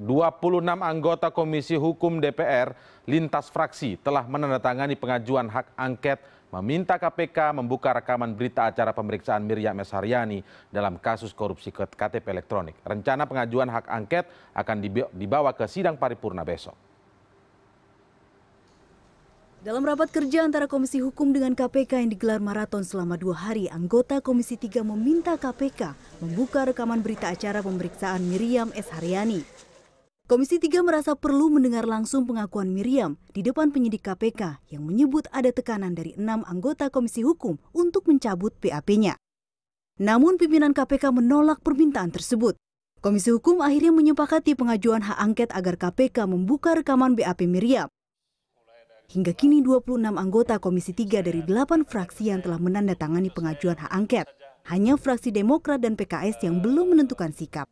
26 anggota Komisi Hukum DPR lintas fraksi telah menandatangani pengajuan hak angket meminta KPK membuka rekaman berita acara pemeriksaan Miriam S. Haryani dalam kasus korupsi KTP elektronik. Rencana pengajuan hak angket akan dibawa ke sidang paripurna besok. Dalam rapat kerja antara Komisi Hukum dengan KPK yang digelar maraton selama 2 hari, anggota Komisi 3 meminta KPK membuka rekaman berita acara pemeriksaan Miriam S. Haryani. Komisi 3 merasa perlu mendengar langsung pengakuan Miriam di depan penyidik KPK yang menyebut ada tekanan dari 6 anggota Komisi Hukum untuk mencabut BAP-nya. Namun pimpinan KPK menolak permintaan tersebut. Komisi Hukum akhirnya menyepakati pengajuan hak angket agar KPK membuka rekaman BAP Miriam. Hingga kini 26 anggota Komisi 3 dari 8 fraksi yang telah menandatangani pengajuan hak angket. Hanya fraksi Demokrat dan PKS yang belum menentukan sikap.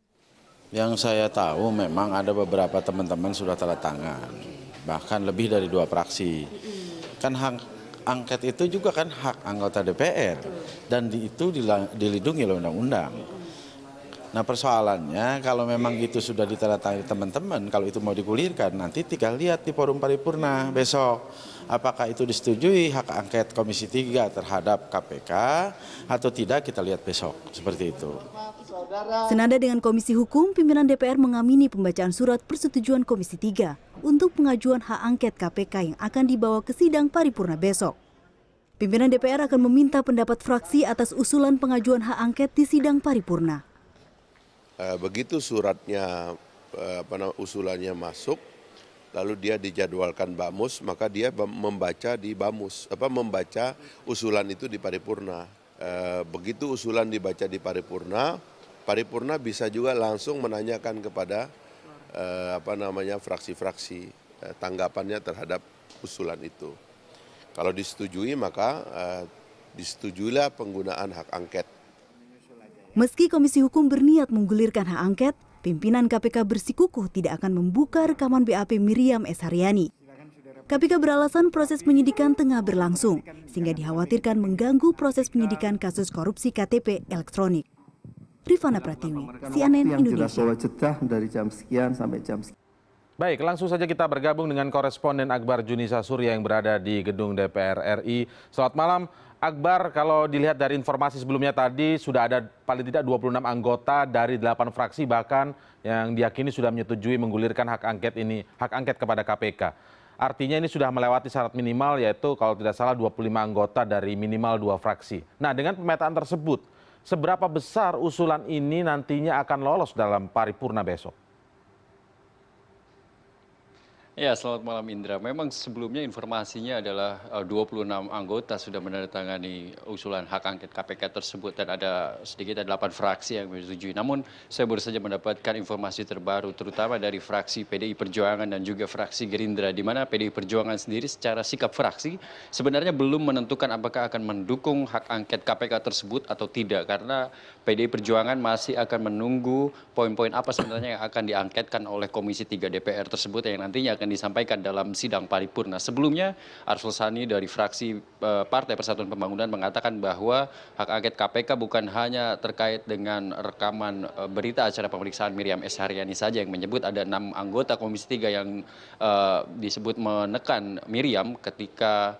Yang saya tahu memang ada beberapa teman-teman sudah tanda tangan. Bahkan lebih dari 2 fraksi. Kan hak angket itu juga kan hak anggota DPR. Dan itu dilindungi oleh undang-undang. Nah persoalannya kalau memang itu sudah ditandatangani teman-teman, kalau itu mau digulirkan nanti tinggal lihat di forum paripurna besok. Apakah itu disetujui hak angket Komisi 3 terhadap KPK atau tidak, kita lihat besok, seperti itu. Senada dengan Komisi Hukum, pimpinan DPR mengamini pembacaan surat persetujuan Komisi 3 untuk pengajuan hak angket KPK yang akan dibawa ke sidang paripurna besok. Pimpinan DPR akan meminta pendapat fraksi atas usulan pengajuan hak angket di sidang paripurna. Begitu suratnya usulannya masuk, lalu dia dijadwalkan Bamus, maka dia membaca di Bamus, membaca usulan itu di paripurna. Begitu usulan dibaca di paripurna, paripurna bisa juga langsung menanyakan kepada fraksi-fraksi tanggapannya terhadap usulan itu. Kalau disetujui maka disetujuilah penggunaan hak angket. Meski Komisi Hukum berniat menggulirkan hak angket, pimpinan KPK bersikukuh tidak akan membuka rekaman BAP Miriam S. Haryani. KPK beralasan proses penyidikan tengah berlangsung, sehingga dikhawatirkan mengganggu proses penyidikan kasus korupsi KTP elektronik. Rifana Pratiwi, CNN Indonesia. Dari jam sekian sampai jam sekian. Baik, langsung saja kita bergabung dengan koresponden Akbar Junisa Surya yang berada di gedung DPR RI. Selamat malam, Akbar. Kalau dilihat dari informasi sebelumnya tadi, sudah ada paling tidak 26 anggota dari 8 fraksi bahkan yang diyakini sudah menyetujui menggulirkan hak angket kepada KPK. Artinya ini sudah melewati syarat minimal, yaitu kalau tidak salah 25 anggota dari minimal 2 fraksi. Nah, dengan pemetaan tersebut, seberapa besar usulan ini nantinya akan lolos dalam paripurna besok? Ya, selamat malam Indra. Memang sebelumnya informasinya adalah 26 anggota sudah menandatangani usulan hak angket KPK tersebut dan ada sedikitnya 8 fraksi yang menyetujui. Namun saya baru saja mendapatkan informasi terbaru terutama dari fraksi PDI Perjuangan dan juga fraksi Gerindra, di mana PDI Perjuangan sendiri secara sikap fraksi sebenarnya belum menentukan apakah akan mendukung hak angket KPK tersebut atau tidak, karena PDI Perjuangan masih akan menunggu poin-poin apa sebenarnya yang akan diangketkan oleh Komisi 3 DPR tersebut yang nantinya akan disampaikan dalam sidang paripurna. Sebelumnya Arsul Sani dari fraksi Partai Persatuan Pembangunan mengatakan bahwa hak angket KPK bukan hanya terkait dengan rekaman berita acara pemeriksaan Miriam S. Haryani saja, yang menyebut ada 6 anggota Komisi 3 yang disebut menekan Miriam ketika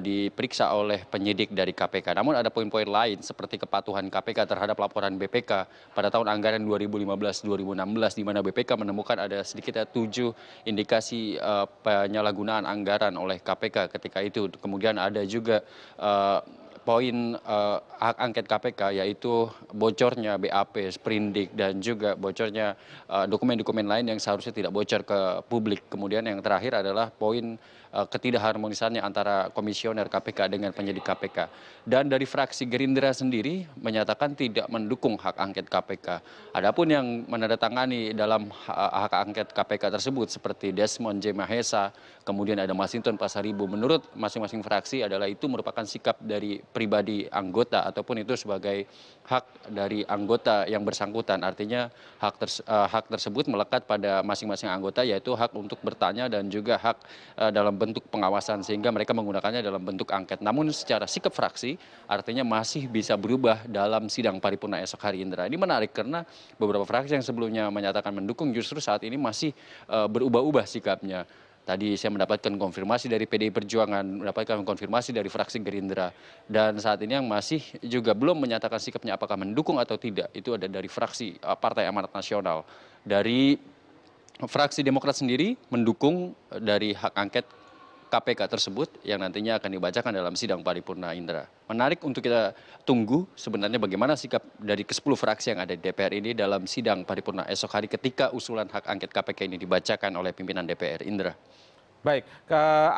diperiksa oleh penyidik dari KPK. Namun ada poin-poin lain seperti kepatuhan KPK terhadap laporan BPK pada tahun anggaran 2015-2016, di mana BPK menemukan ada sedikitnya 7 indikasi penyalahgunaan anggaran oleh KPK ketika itu. Kemudian ada juga poin hak angket KPK, yaitu bocornya BAP, sprindik, dan juga bocornya dokumen-dokumen lain yang seharusnya tidak bocor ke publik. Kemudian yang terakhir adalah poin ketidakharmonisannya antara komisioner KPK dengan penyidik KPK. Dan dari fraksi Gerindra sendiri menyatakan tidak mendukung hak angket KPK. Adapun yang menandatangani dalam hak angket KPK tersebut seperti Desmond J. Mahesa, kemudian ada Masinton Pasaribu, menurut masing-masing fraksi adalah itu merupakan sikap dari pribadi anggota ataupun itu sebagai hak dari anggota yang bersangkutan. Artinya hak tersebut melekat pada masing-masing anggota, yaitu hak untuk bertanya dan juga hak dalam bentuk pengawasan, sehingga mereka menggunakannya dalam bentuk angket. Namun secara sikap fraksi artinya masih bisa berubah dalam sidang paripurna esok hari, Indra. Ini menarik karena beberapa fraksi yang sebelumnya menyatakan mendukung justru saat ini masih berubah-ubah sikapnya. Tadi saya mendapatkan konfirmasi dari PDI Perjuangan, mendapatkan konfirmasi dari fraksi Gerindra. Dan saat ini yang masih juga belum menyatakan sikapnya apakah mendukung atau tidak, itu ada dari fraksi Partai Amanat Nasional. Dari fraksi Demokrat sendiri mendukung dari hak angket KPK tersebut yang nantinya akan dibacakan dalam sidang paripurna, Indra. Menarik untuk kita tunggu sebenarnya bagaimana sikap dari ke-10 fraksi yang ada di DPR ini dalam sidang paripurna esok hari ketika usulan hak angket KPK ini dibacakan oleh pimpinan DPR, Indra. Baik,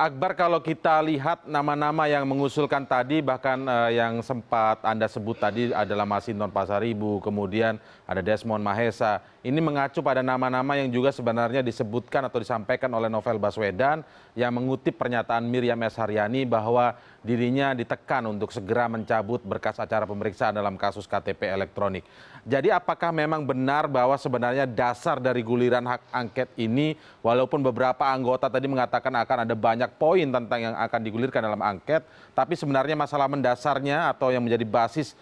Akbar, kalau kita lihat nama-nama yang mengusulkan tadi, bahkan yang sempat Anda sebut tadi adalah Masinton Pasaribu, kemudian ada Desmond Mahesa. Ini mengacu pada nama-nama yang juga sebenarnya disebutkan atau disampaikan oleh Novel Baswedan yang mengutip pernyataan Miriam S. Haryani bahwa dirinya ditekan untuk segera mencabut berkas acara pemeriksaan dalam kasus KTP elektronik. Jadi apakah memang benar bahwa sebenarnya dasar dari guliran hak angket ini, walaupun beberapa anggota tadi mengatakan akan ada banyak poin tentang yang akan digulirkan dalam angket, tapi sebenarnya masalah mendasarnya atau yang menjadi basis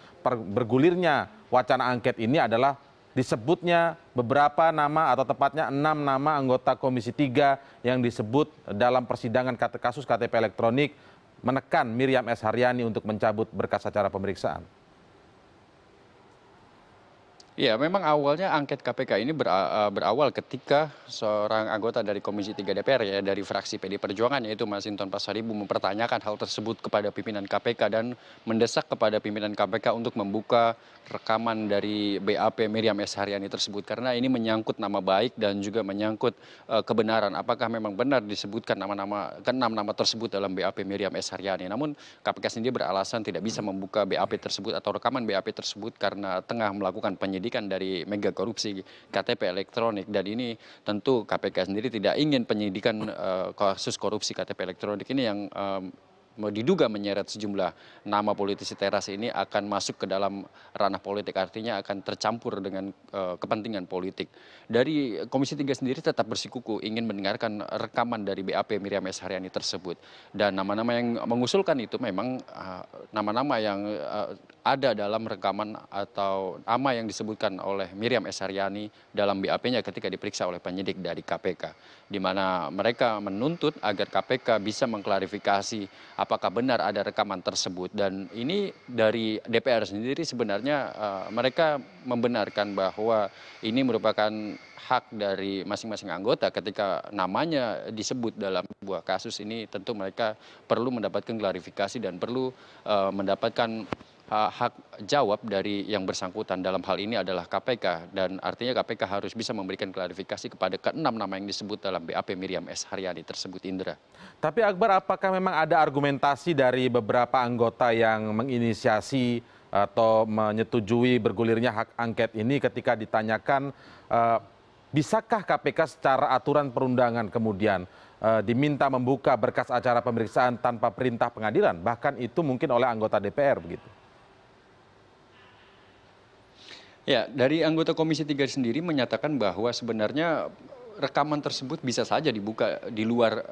bergulirnya wacana angket ini adalah disebutnya beberapa nama atau tepatnya 6 nama anggota Komisi 3 yang disebut dalam persidangan kasus KTP elektronik menekan Miriam S. Haryani untuk mencabut berkas acara pemeriksaan. Ya, memang awalnya angket KPK ini berawal ketika seorang anggota dari Komisi 3 DPR ya dari fraksi PD Perjuangan yaitu Masinton Pasaribu mempertanyakan hal tersebut kepada pimpinan KPK dan mendesak kepada pimpinan KPK untuk membuka rekaman dari BAP Miriam S. Haryani tersebut karena ini menyangkut nama baik dan juga menyangkut kebenaran apakah memang benar disebutkan keenam nama tersebut dalam BAP Miriam S. Haryani. Namun KPK sendiri beralasan tidak bisa membuka BAP tersebut atau rekaman BAP tersebut karena tengah melakukan penyidikan dari mega korupsi KTP elektronik dan ini tentu KPK sendiri tidak ingin penyidikan kasus korupsi KTP elektronik ini yang diduga menyeret sejumlah nama politisi teras ini akan masuk ke dalam ranah politik, artinya akan tercampur dengan kepentingan politik. Dari Komisi 3 sendiri tetap bersikukuh ingin mendengarkan rekaman dari BAP Miriam S. Haryani tersebut. Dan nama-nama yang mengusulkan itu memang nama-nama yang ada dalam rekaman atau nama yang disebutkan oleh Miriam S. Haryani dalam BAP-nya ketika diperiksa oleh penyidik dari KPK. Di mana mereka menuntut agar KPK bisa mengklarifikasi apakah benar ada rekaman tersebut. Dan ini dari DPR sendiri sebenarnya mereka membenarkan bahwa ini merupakan hak dari masing-masing anggota ketika namanya disebut dalam sebuah kasus ini tentu mereka perlu mendapatkan klarifikasi dan perlu mendapatkan hak jawab dari yang bersangkutan dalam hal ini adalah KPK dan artinya KPK harus bisa memberikan klarifikasi kepada keenam nama yang disebut dalam BAP Miriam S. Haryani tersebut, Indra. Tapi Akbar, apakah memang ada argumentasi dari beberapa anggota yang menginisiasi atau menyetujui bergulirnya hak angket ini ketika ditanyakan bisakah KPK secara aturan perundangan kemudian diminta membuka berkas acara pemeriksaan tanpa perintah pengadilan, bahkan itu mungkin oleh anggota DPR begitu? Ya, dari anggota Komisi 3 sendiri menyatakan bahwa sebenarnya rekaman tersebut bisa saja dibuka di luar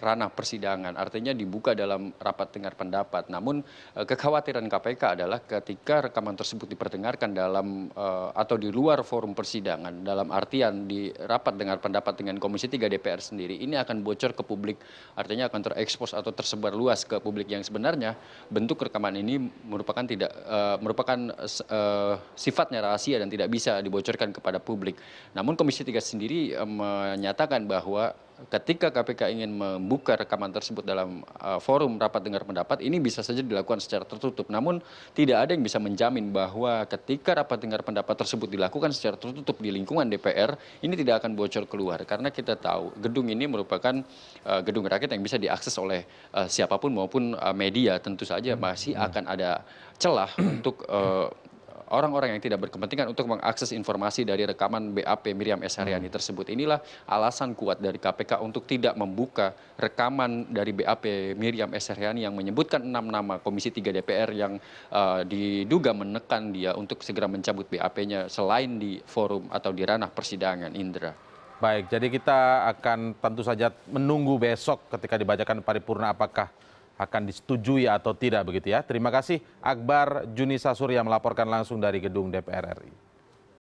ranah persidangan, artinya dibuka dalam rapat dengar pendapat. Namun kekhawatiran KPK adalah ketika rekaman tersebut diperdengarkan dalam atau di luar forum persidangan, dalam artian di rapat dengar pendapat dengan Komisi 3 DPR sendiri, ini akan bocor ke publik, artinya akan terekspos atau tersebar luas ke publik yang sebenarnya bentuk rekaman ini merupakan sifatnya rahasia dan tidak bisa dibocorkan kepada publik. Namun Komisi 3 sendiri menyatakan bahwa ketika KPK ingin membuka rekaman tersebut dalam forum rapat dengar pendapat, ini bisa saja dilakukan secara tertutup. Namun tidak ada yang bisa menjamin bahwa ketika rapat dengar pendapat tersebut dilakukan secara tertutup di lingkungan DPR, ini tidak akan bocor keluar. Karena kita tahu gedung ini merupakan gedung rakyat yang bisa diakses oleh siapapun maupun media. Tentu saja masih akan ada celah untuk orang-orang yang tidak berkepentingan untuk mengakses informasi dari rekaman BAP Miriam S. Haryani tersebut. Inilah alasan kuat dari KPK untuk tidak membuka rekaman dari BAP Miriam S. Haryani yang menyebutkan 6 nama Komisi 3 DPR yang diduga menekan dia untuk segera mencabut BAP-nya selain di forum atau di ranah persidangan, Indra. Baik, jadi kita akan tentu saja menunggu besok ketika dibacakan paripurna apakah akan disetujui atau tidak begitu ya. Terima kasih Akbar Junisa Surya melaporkan langsung dari gedung DPR RI.